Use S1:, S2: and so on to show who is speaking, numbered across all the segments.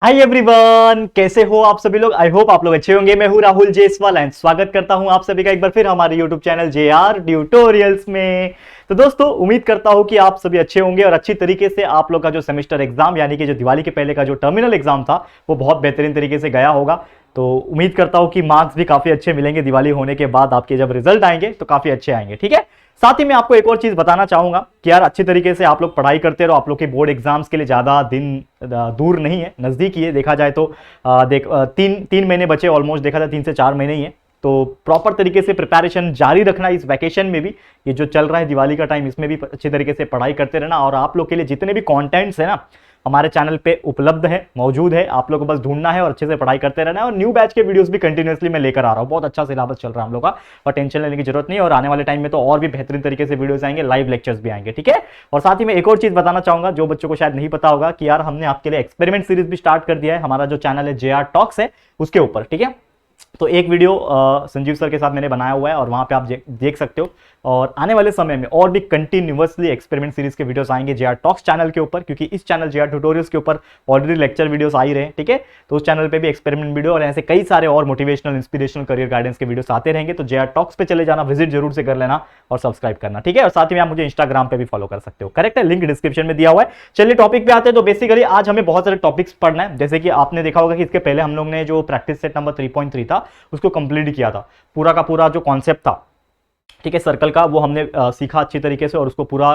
S1: Hi everyone, कैसे हो आप सभी लोग। आई होप आप लोग अच्छे होंगे। मैं हूं राहुल जेसवाल एंड स्वागत करता हूं आप सभी का एक बार फिर हमारे यूट्यूब चैनल JR ट्यूटोरियल्स में। तो दोस्तों, उम्मीद करता हूं कि आप सभी अच्छे होंगे और अच्छी तरीके से आप लोग का जो सेमेस्टर एग्जाम यानी कि जो दिवाली के पहले का जो टर्मिनल एग्जाम था वो बहुत बेहतरीन तरीके से गया होगा। तो उम्मीद करता हूं कि मार्क्स भी काफी अच्छे मिलेंगे। दिवाली होने के बाद आपके जब रिजल्ट आएंगे तो काफी अच्छे आएंगे। ठीक है। साथ ही मैं आपको एक और चीज बताना चाहूंगा कि यार अच्छी तरीके से आप लोग पढ़ाई करते रहो। आप लोग के बोर्ड एग्जाम्स के लिए ज्यादा दिन दूर नहीं है, नजदीक ही है। देखा जाए तो तीन महीने बचे ऑलमोस्ट, देखा जाए 3 से 4 महीने ही है। तो प्रॉपर तरीके से प्रिपरेशन जारी रखना इस वैकेशन में भी। ये जो चल रहा है दिवाली का टाइम, इसमें भी अच्छी तरीके से पढ़ाई करते रहना। और आप लोग के लिए जितने भी कंटेंट्स है ना हमारे चैनल पे उपलब्ध है, मौजूद है। आप लोग को बस ढूंढना है और अच्छे से पढ़ाई करते रहना है। और न्यू बैच के वीडियोस भी कंटिन्यूअसली मैं लेकर आ रहा हूँ। बहुत अच्छा सिलेबस चल रहा है हम लोग का और टेंशन लेने की जरूरत नहीं है। और आने वाले टाइम में तो और भी बेहतरीन तरीके से वीडियोस आएंगे, लाइव लेक्चर्स भी आएंगे। ठीक है। और साथ ही में एक और चीज बताना चाहूंगा जो बच्चों को शायद नहीं पता होगा कि यार हमने आपके लिए एक्सपेरिमेंट सीरीज भी स्टार्ट कर दिया है। हमारा जो चैनल है JR टॉक्स है उसके ऊपर। ठीक है। तो एक वीडियो संजीव सर के साथ मैंने बनाया हुआ है और वहां पे आप देख सकते हो। और आने वाले समय में और भी कंटिन्यूअसली एक्सपेरिमेंट सीरीज के वीडियोस आएंगे JR टॉक्स चैनल के ऊपर, क्योंकि इस चैनल JR ट्यूटोरियल्स के ऊपर ऑलरेडी लेक्चर वीडियोस आ ही रहे हैं। ठीक है। तो उस चैनल पे भी एक्सपेरिमेंट वीडियो और ऐसे कई सारे और मोटिवेशनल, इंस्पिरेशनल, करियर गाइडेंस के वीडियोस आते रहेंगे। तो JR टॉक्स पे चले जाना, विजिट जरूर से कर लेना और सब्सक्राइब करना। ठीक है। और साथ ही में आप मुझे इंस्टाग्राम पे भी फॉलो कर सकते हो। करेक्ट है, लिंक डिस्क्रिप्शन में दिया हुआ है। चलिए टॉपिक पे आते हैं। तो बेसिकली आज हमें बहुत सारे टॉपिक्स पढ़ना है। जैसे कि आपने देखा होगा कि इसके पहले हम लोग ने जो प्रैक्टिस सेट नंबर 3.3 था उसको कंप्लीट किया था। पूरा का पूरा जो कॉन्सेप्ट था, ठीक है, सर्कल का, वो हमने सीखा अच्छी तरीके से और उसको पूरा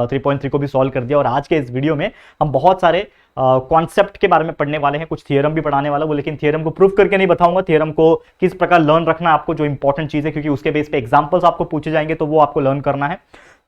S1: 3.3 को भी सॉल्व कर दिया। और आज के इस वीडियो में हम बहुत सारे कॉन्सेप्ट के बारे में पढ़ने वाले हैं, कुछ थियरम भी पढ़ाने वाला वो, लेकिन थियरम को प्रूव करके नहीं बताऊंगा। थियरम को किस प्रकार लर्न रखना है आपको, जो इंपॉर्टेंट चीज है, क्योंकि उसके बेस पे एग्जांपल्स आपको पूछे जाएंगे तो वो आपको लर्न करना है।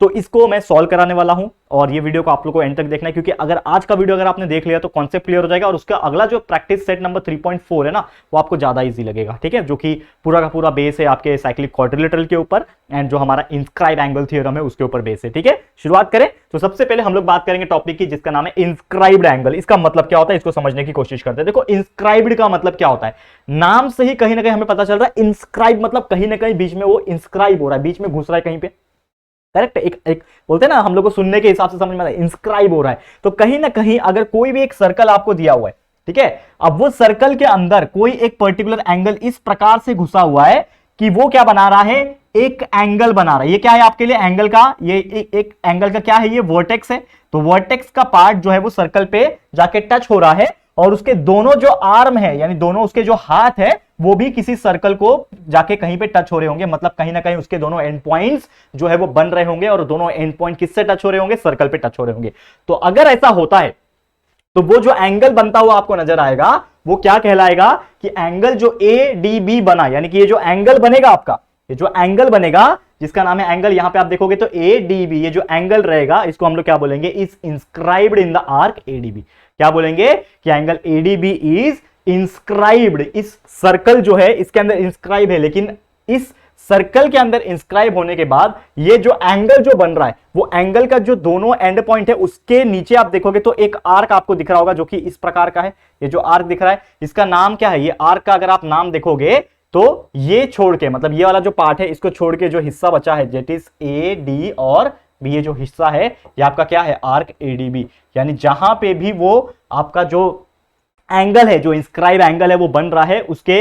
S1: तो इसको मैं सॉल्व कराने वाला हूं और ये वीडियो को आप लोगों को एंड तक देखना है, क्योंकि अगर आज का वीडियो अगर आपने देख लिया तो कॉन्सेप्ट क्लियर हो जाएगा और उसका अगला जो प्रैक्टिस सेट नंबर 3.4 है ना वो आपको ज्यादा इजी लगेगा। ठीक है। जो कि पूरा का पूरा बेस है आपके साइक्लिक क्वाड्रिलेटरल के ऊपर एंड जो हमारा इंस्क्राइब एंगल थ्योरम है उसके ऊपर बेस है। ठीक है। शुरुआत करें तो सबसे पहले हम लोग बात करेंगे टॉपिक की जिसका नाम है इंस्क्राइब्ड एंगल। इसका मतलब क्या होता है इसको समझने की कोशिश करते हैं। देखो, इंस्क्राइब्ड का मतलब क्या होता है, नाम से ही कहीं ना कहीं हमें पता चल रहा है। इंस्क्राइब मतलब कहीं ना कहीं बीच में वो इंस्क्राइब हो रहा है, बीच में घुस रहा है कहीं पे। करेक्ट। एक बोलते हैं ना, हम लोग को सुनने के हिसाब से समझ में आता है इंस्क्राइब हो रहा है। तो कहीं ना कहीं अगर कोई भी एक सर्कल आपको दिया हुआ है, ठीक है, अब वो सर्कल के अंदर कोई एक पर्टिकुलर एंगल इस प्रकार से घुसा हुआ है कि वो क्या बना रहा है, एक एंगल बना रहा है। ये क्या है आपके लिए एंगल का, ये एक एंगल का क्या है, ये वर्टेक्स है। तो वर्टेक्स का पार्ट जो है वो सर्कल पे जाके टच हो रहा है और उसके दोनों जो आर्म है यानी दोनों उसके जो हाथ है वो भी किसी सर्कल को जाके कहीं पे टच हो रहे होंगे। मतलब कहीं ना कहीं उसके दोनों एंड पॉइंट्स जो है वो बन रहे होंगे और दोनों एंड पॉइंट किससे टच हो रहे होंगे, सर्कल पे टच हो रहे होंगे। तो अगर ऐसा होता है तो वो जो एंगल बनता हुआ आपको नजर आएगा वो क्या कहलाएगा कि एंगल जो ADB बना, यानी कि ये जो एंगल बनेगा आपका, ये जो एंगल बनेगा जिसका नाम है एंगल, यहां पे आप देखोगे तो ADB, ये जो एंगल रहेगा इसको हम लोग क्या बोलेंगे, is inscribed in the arc ADB। क्या बोलेंगे कि एंगल ADB इज इंस्क्राइब्ड, इस सर्कल जो है इसके अंदर इंस्क्राइब है। लेकिन इस सर्कल के अंदर इंस्क्राइब होने के बाद ये जो एंगल जो बन रहा है वो एंगल का जो दोनों एंड पॉइंट है उसके नीचे आप देखोगे तो एक आर्क आपको दिख रहा होगा जो कि इस प्रकार का है। ये जो आर्क दिख रहा है इसका नाम क्या है, ये आर्क का अगर आप नाम देखोगे तो ये छोड़ के, मतलब ये वाला जो पार्ट है इसको छोड़ के जो हिस्सा बचा है दैट इज AD और B, ये जो हिस्सा है ये आपका क्या है, आर्क ADB। यानी जहां पे भी वो आपका जो एंगल है, जो इंस्क्राइब एंगल है वो बन रहा है, उसके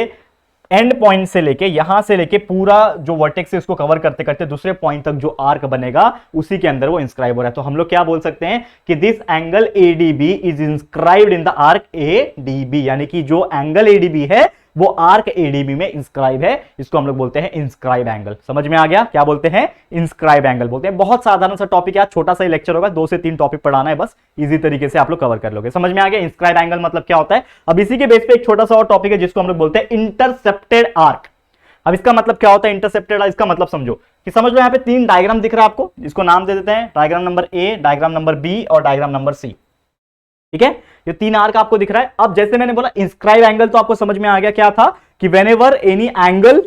S1: एंड पॉइंट से लेके यहां से लेके पूरा जो वर्टेक्स है उसको कवर करते करते दूसरे पॉइंट तक जो आर्क बनेगा उसी के अंदर वो इंस्क्राइब हो रहा है। तो हम लोग क्या बोल सकते हैं कि this angle ADB is inscribed in the arc ADB, यानी कि जो एंगल ADB है वो आर्क ADB में इंस्क्राइब है। इसको हम लोग बोलते हैं इंस्क्राइब एंगल। समझ में आ गया, क्या बोलते हैं, इंस्क्राइब एंगल बोलते हैं। बहुत साधारण सा टॉपिक है, छोटा सा ही लेक्चर होगा, 2 से 3 टॉपिक पढ़ाना है बस, इजी तरीके से आप लोग कवर कर लोगे। समझ में आ गया इंस्क्राइब एंगल मतलब क्या होता है। अब इसी के बेस पे एक छोटा सा और टॉपिक है जिसको हम लोग बोलते हैं इंटरसेप्टेड आर्क। अब इसका मतलब क्या होता है इंटरसेप्टेड आर्क, इसका मतलब समझो कि समझ लो यहाँ पे 3 डायग्राम दिख रहा है आपको, इसको नाम दे देते हैं diagram number A, diagram number B और डायग्राम नंबर C। ठीक है, ये 3 आर्क आपको दिख रहा है। अब जैसे मैंने बोला इंस्क्राइब एंगल, तो आपको समझ में आ गया क्या था कि व्हेनेवर एनी एंगल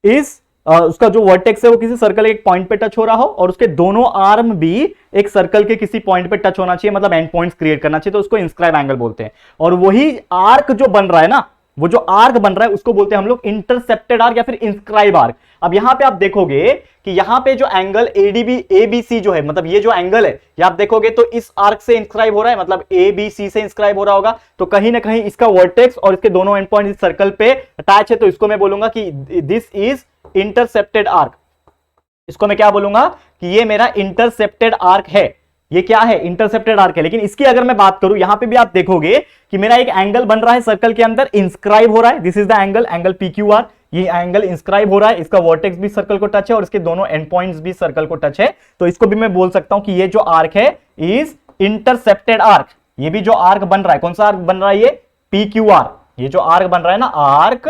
S1: इज उसका जो वर्टेक्स है वो किसी सर्कल के एक पॉइंट पे टच हो रहा हो और उसके दोनों आर्म भी एक सर्कल के किसी पॉइंट पे टच होना चाहिए, मतलब एंड पॉइंट्स क्रिएट करना चाहिए, तो उसको इंस्क्राइब एंगल बोलते हैं। और वही आर्क जो बन रहा है ना, वो जो आर्क बन रहा है उसको बोलते हैं हम लोग इंटरसेप्टेड आर्क या फिर इंस्क्राइब आर्क। अब यहां पे आप देखोगे कि यहां पे जो एंगल एडीबी एबीसी जो है, मतलब ये जो एंगल है, ये आप देखोगे तो इस आर्क से इंस्क्राइब हो रहा है, मतलब एबीसी से इंस्क्राइब हो रहा होगा, तो कहीं ना कहीं इसका वर्टेक्स और इसके दोनों एंड पॉइंट इस सर्कल पे अटैच है, तो इसको मैं बोलूंगा कि दिस इज इंटरसेप्टेड आर्क। इसको मैं क्या बोलूंगा कि ये मेरा इंटरसेप्टेड आर्क है। ये क्या है? इंटरसेप्टेड आर्क है। लेकिन इसकी अगर मैं बात करूं, यहां पे भी आप देखोगे कि मेरा एक एंगल बन रहा है सर्कल के अंदर, इंस्क्राइब हो रहा है, this is the angle, angle PQR। ये एंगल इंस्क्राइब हो रहा है, इसका वर्टेक्स भी सर्कल को टच है और इसके दोनों एंड पॉइंट्स भी सर्कल को टच है, तो इसको भी मैं बोल सकता हूं कि ये जो आर्क है इज इंटरसेप्टेड आर्क। ये भी जो आर्क बन रहा है, कौन सा आर्क बन रहा है? ये PQR। ये जो आर्क बन रहा है ना, आर्क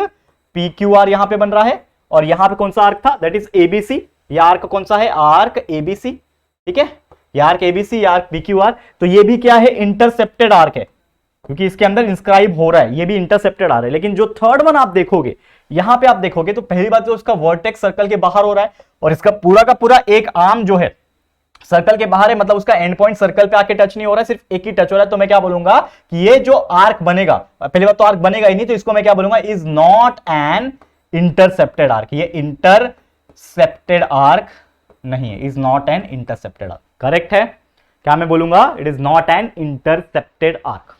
S1: PQR यहां पे बन रहा है, और यहां पे कौन सा आर्क था? That is ABC। ये आर्क कौन सा है? Arc ABC। ठीक है, ये आर्क ABC, आर्क PQR, तो ये भी क्या है? इंटरसेप्टेड आर्क है, क्योंकि इसके अंदर इंस्क्राइब हो रहा है, ये भी इंटरसेप्टेड आर्क है। लेकिन जो थर्ड वन आप देखोगे, यहां पे आप देखोगे तो पहली बात तो उसका वर्टेक्स सर्कल के बाहर हो रहा है, और इसका पूरा का पूरा एक आर्म जो है सर्कल के बाहर है, मतलब उसका एंड पॉइंट सर्कल पे आके टच नहीं हो रहा है, सिर्फ एक ही टच हो रहा है। तो मैं क्या बोलूंगा कि ये जो आर्क बनेगा, पहली बात तो आर्क बनेगा ही नहीं, तो इसको मैं क्या बोलूंगा? Is not an intercepted arc. ये इंटरसेप्टेड आर्क नहीं है, is not an intercepted arc. Correct है? क्या मैं बोलूंगा? It is not an intercepted arc.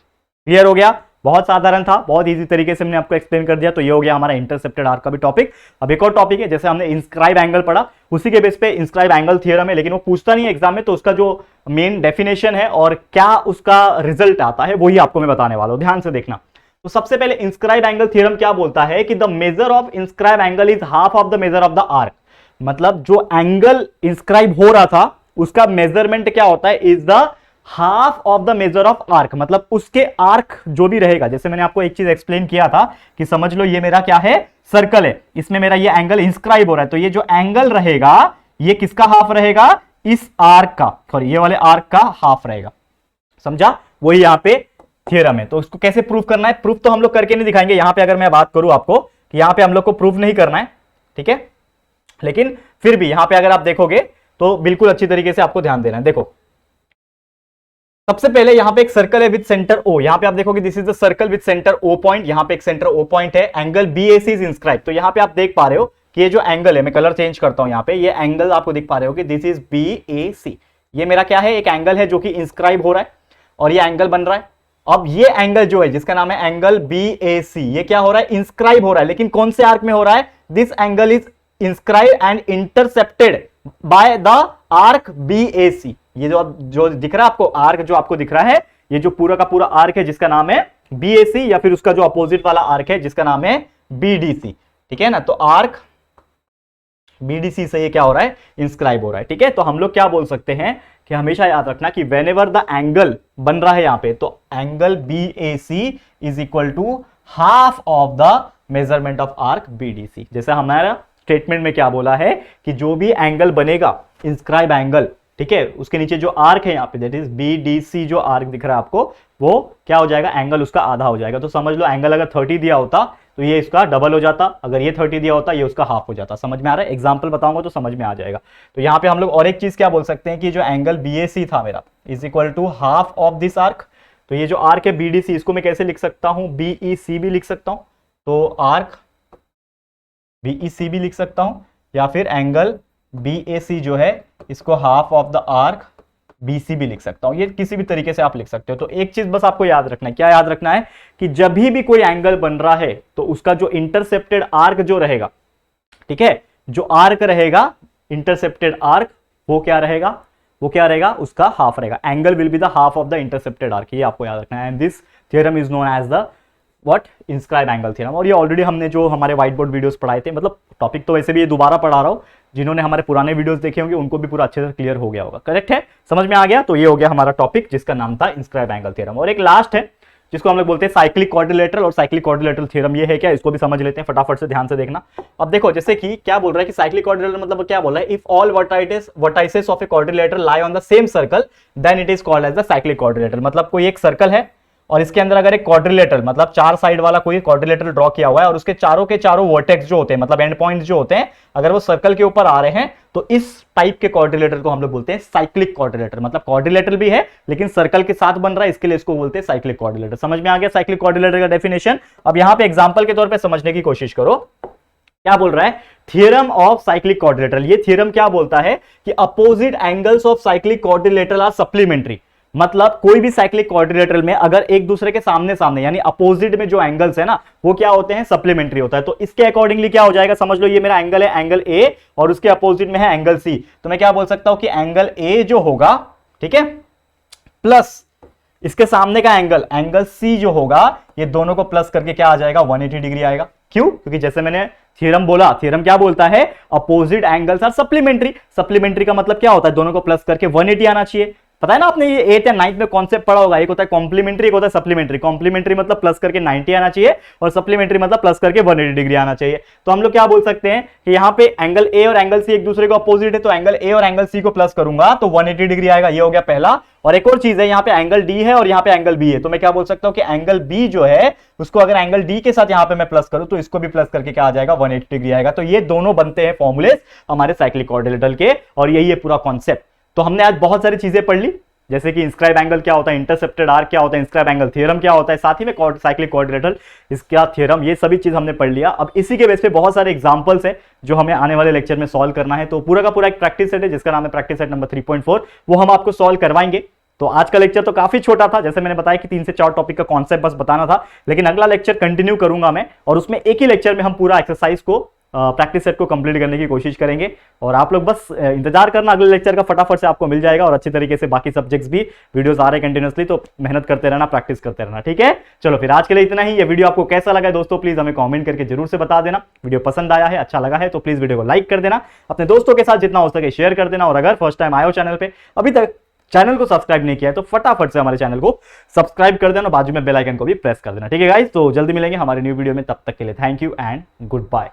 S1: Clear हो गया? बहुत साधारण था, बहुत इजी तरीके से हमने आपको एक्सप्लेन कर दिया। तो ये हो गया हमारा इंटरसेप्टेड आर्क का भी टॉपिक। अब एक और टॉपिक है, जैसे हमने इंस्क्राइब एंगल पढ़ा, उसी के बेस पे इंस्क्राइब एंगल थ्योरम है, लेकिन वो पूछता नहीं है एग्जाम में, तो उसका जो मेन डेफिनेशन है और क्या उसका रिजल्ट आता है वही आपको मैं बताने वाला हूं, ध्यान से देखना। तो सबसे पहले इंस्क्राइब एंगल थ्योरम क्या बोलता है कि the measure of inscribe angle is half of the measure of the arc. मतलब जो एंगल इंस्क्राइब हो रहा था उसका मेजरमेंट क्या होता है? Is the half of the measure of arc. मतलब उसके आर्क जो भी रहेगा, जैसे मैंने आपको एक चीज एक्सप्लेन किया था कि समझ लो ये मेरा क्या है? सर्कल है, इसमें मेरा ये एंगल इंस्क्राइब हो रहा है, तो ये जो एंगल रहेगा ये किसका हाफ रहेगा? इस आर्क का, सॉरी ये वाले आर्क का हाफ रहेगा। समझा? वही यहां पे थ्योरम है। तो उसको कैसे प्रूफ करना है? प्रूफ तो हम लोग करके नहीं दिखाएंगे, यहां पे अगर मैं बात करूं आपको कि यहां पे हम लोग को प्रूफ नहीं करना है, ठीक है, लेकिन फिर भी यहां पे अगर आप देखोगे तो बिल्कुल अच्छी तरीके से आपको ध्यान देना है। देखो सबसे पहले यहां पे एक सर्कल है विद सेंटर O, यहां पे आप देखोगे this is the circle with centre O point, यहां पे एक सेंटर O पॉइंट है, एंगल BAC इज इंस्क्राइब। तो यहां पे आप देख पा रहे हो कि ये जो एंगल है, मैं कलर चेंज करता हूं, यहां पे ये एंगल आपको दिख पा रहे हो कि दिस इज BAC। ये मेरा क्या है? एक एंगल है जो कि इंस्क्राइब हो रहा है और ये एंगल बन रहा है। अब ये एंगल जो है जिसका नाम है एंगल BAC, ये क्या हो रहा है? इंस्क्राइब हो रहा है, लेकिन कौन से आर्क में हो रहा है? This angle is inscribe and intercepted by the arc BAC। ये जो दिख रहा है आपको आर्क, जो आपको दिख रहा है, ये जो पूरा का पूरा आर्क है जिसका नाम है BAC, या फिर उसका जो अपोजिट वाला आर्क है जिसका नाम है BDC। ठीक है ना? तो आर्क BDC से ये क्या हो रहा है? इंस्क्राइब हो रहा है। ठीक है, तो हम लोग क्या बोल सकते हैं कि हमेशा याद रखना कि व्हेनेवर द एंगल बन रहा है यहां पे, तो angle BAC is equal to half of the measurement of arc BDC। जैसे हमारा स्टेटमेंट में क्या बोला है कि जो भी एंगल बनेगा इंस्क्राइब एंगल, ठीक है, उसके नीचे जो आर्क है यहाँ पे दैट इज BDC, जो आर्क दिख रहा है आपको, वो क्या हो जाएगा? एंगल उसका आधा हो जाएगा। तो समझ लो एंगल अगर 30 दिया होता तो ये इसका डबल हो जाता, अगर ये 30 दिया होता ये उसका हाफ हो जाता। समझ में आ रहा है? एग्जांपल बताऊंगा तो समझ में आ जाएगा। तो यहाँ पे हम लोग और एक चीज क्या बोल सकते हैं कि जो एंगल BAC था मेरा is equal to half of this arc. तो ये जो आर्क है BDC, इसको मैं कैसे लिख सकता हूं? BEC भी लिख सकता हूं, तो आर्क BEC भी लिख सकता हूं, या फिर एंगल BAC जो है इसको half of the arc BC भी लिख सकता हूं। ये किसी भी तरीके से आप लिख सकते हो। तो एक चीज बस आपको याद रखना है, क्या याद रखना है कि जब भी कोई एंगल बन रहा है तो उसका जो इंटरसेप्टेड आर्क जो रहेगा, ठीक है, जो आर्क रहेगा इंटरसेप्टेड आर्क, वो क्या रहेगा? वो क्या रहेगा? उसका हाफ रहेगा। Angle will be the half of the intercepted arc, ये आपको याद रखना है। And this theorem is known as the what? Inscribe angle theorem. और ये ऑलरेडी हमने जो हमारे व्हाइट बोर्ड वीडियोस पढ़ाए थे, मतलब टॉपिक तो वैसे भी ये दोबारा पढ़ा रहा हूं, जिन्होंने हमारे पुराने वीडियोस देखे होंगे उनको भी पूरा अच्छे से क्लियर हो गया होगा। करेक्ट है? समझ में आ गया? तो ये हो गया हमारा टॉपिक जिसका नाम था इंस्क्राइब एंगल थ्योरम। और एक लास्ट है जिसको हम लोग बोलते हैं साइक्लिक क्वाड्रिलेटरल और साइक्लिक क्वाड्रिलेटरल थ्योरम। ये है क्या? इसको भी समझ लेते हैं फटाफट से, ध्यान से देखना। अब देखो जैसे कि क्या बोल रहा है कि साइक्लिक क्वाड्रिलेटरल मतलब क्या बोल रहा है? If all vertices of a quadrilateral lie on the same circle then it is called as the cyclic quadrilateral. मतलब कोई एक सर्कल है और इसके अंदर अगर एक क्वाड्रिलेटरल, मतलब चार साइड वाला कोई क्वाड्रिलेटरल ड्रॉ किया हुआ है और उसके चारों के चारों वर्टेक्स जो होते हैं, मतलब एंड पॉइंट्स जो होते हैं, अगर वो सर्कल के ऊपर आ रहे हैं तो इस टाइप के क्वाड्रिलेटरल को हम लोग बोलते हैं साइक्लिक क्वाड्रिलेटरल, मतलब क्वाड्रिलेटरल भी है लेकिन सर्कल के साथ बन रहा है, इसके लिए इसको बोलते हैं साइक्लिक क्वाड्रिलेटरल। समझ में आ गया साइक्लिक क्वाड्रिलेटरल का डेफिनेशन। अब यहां पे एग्जांपल के तौर पे समझने की कोशिश करो, क्या बोल रहा है, थियरम ऑफ साइक्लिक क्वाड्रिलेटरल। ये थियरम क्या बोलता है कि opposite angles of cyclic quadrilateral are supplementary, मतलब कोई भी साइक्लिक क्वाड्रिलेटरल में अगर एक दूसरे के सामने सामने यानी अपोजिट में जो एंगल्स है ना वो क्या होते हैं, सप्लीमेंट्री होता है। तो इसके अकॉर्डिंगली क्या हो जाएगा, समझ लो ये मेरा एंगल है, एंगल ए, और उसके अपोजिट में है एंगल सी, तो मैं क्या बोल सकता हूं कि एंगल ए जो होगा, ठीक है, प्लस इसके सामने का एंगल, एंगल सी जो होगा, ये दोनों को प्लस करके क्या आ जाएगा, 180 डिग्री आएगा। क्यों? क्योंकि जैसे मैंने थ्योरम बोला, थ्योरम क्या बोलता है, opposite angles are supplementary. Supplementary का मतलब क्या होता है, दोनों को प्लस करके 180 आना चाहिए। पता है ना आपने ये 8th या 9th में कॉन्सेप्ट पढ़ा होगा, एक होता है कॉम्प्लीमेंट्री, एक होता है सप्लीमेंट्री। कॉम्प्लीमेंट्री मतलब प्लस करके 90 आना चाहिए और सप्लीमेंट्री मतलब प्लस करके 180 डिग्री आना चाहिए। तो हम लोग क्या बोल सकते हैं कि यहाँ पे एंगल ए और एंगल सी एक दूसरे को अपोजिट है, तो एंगल ए और एंगल सी को प्लस करूंगा तो 180 डिग्री आएगा। ये हो गया पहला। और एक और चीज है, यहाँ पे एंगल डी है और यहाँ पे एंगल बी है, तो मैं क्या बोल सकता हूँ कि एंगल बी जो है उसको अगर एंगल डी के साथ यहाँ पे मैं प्लस करूं तो इसको भी प्लस करके क्या आ जाएगा, 180 डिग्री आएगा। तो ये दोनों बनते हैं फॉर्मूले हमारे साइक्लिक क्वाड्रिलेटरल के, और यही है पूरा कॉन्सेप्ट। तो हमने आज बहुत सारी चीजें पढ़ ली, जैसे कि इंस्क्राइब एंगल क्या होता है, इंटरसेप्टेड आर्क क्या होता है, इंस्क्राइब एंगल थ्योरम क्या होता है, साथ ही में साइक्लिक क्वाड्रिलेटरल इसका थ्योरम, ये सभी चीज हमने पढ़ लिया। अब इसी के बेस पे बहुत सारे एग्जांपल्स हैं जो हमें आने वाले लेक्चर में सॉल्व करना है। तो पूरा का पूरा एक प्रैक्टिस सेट है जिसका नाम है प्रैक्टिस सेट नंबर 3.4, वो हम आपको सॉल्व करवाएंगे। तो आज का लेक्चर तो काफी छोटा था, जैसे मैंने बताया कि 3 से 4 टॉपिक का कॉन्सेप्ट बस बताना था, लेकिन अगला लेक्चर कंटिन्यू करूंगा मैं, और उसमें एक ही लेक्चर में हम पूरा एक्सरसाइज को प्रैक्टिस सेट को कंप्लीट करने की कोशिश करेंगे। और आप लोग बस इंतजार करना, अगले लेक्चर का फटाफट से आपको मिल जाएगा, और अच्छी तरीके से बाकी सब्जेक्ट्स भी वीडियोस आ रहे हैं कंटिन्यूअसली, तो मेहनत करते रहना, प्रैक्टिस करते रहना, ठीक है। चलो फिर आज के लिए इतना ही। ये वीडियो आपको कैसा लगा है दोस्तों, प्लीज हमें कमेंट करके जरूर से बता देना। वीडियो पसंद आया है, अच्छा लगा है तो प्लीज वीडियो को लाइक कर देना, अपने दोस्तों के साथ जितना हो सके शेयर कर देना, और अगर फर्स्ट टाइम आए हो चैनल पे, अभी तक चैनल को सब्सक्राइब नहीं किया है तो फटाफट से हमारे चैनल को सब्सक्राइब कर देना, बाजू में बेल आइकन को भी प्रेस कर देना, ठीक है गाइस। तो जल्दी मिलेंगे हमारे न्यू वीडियो में, तब तक के लिए thank you and good bye.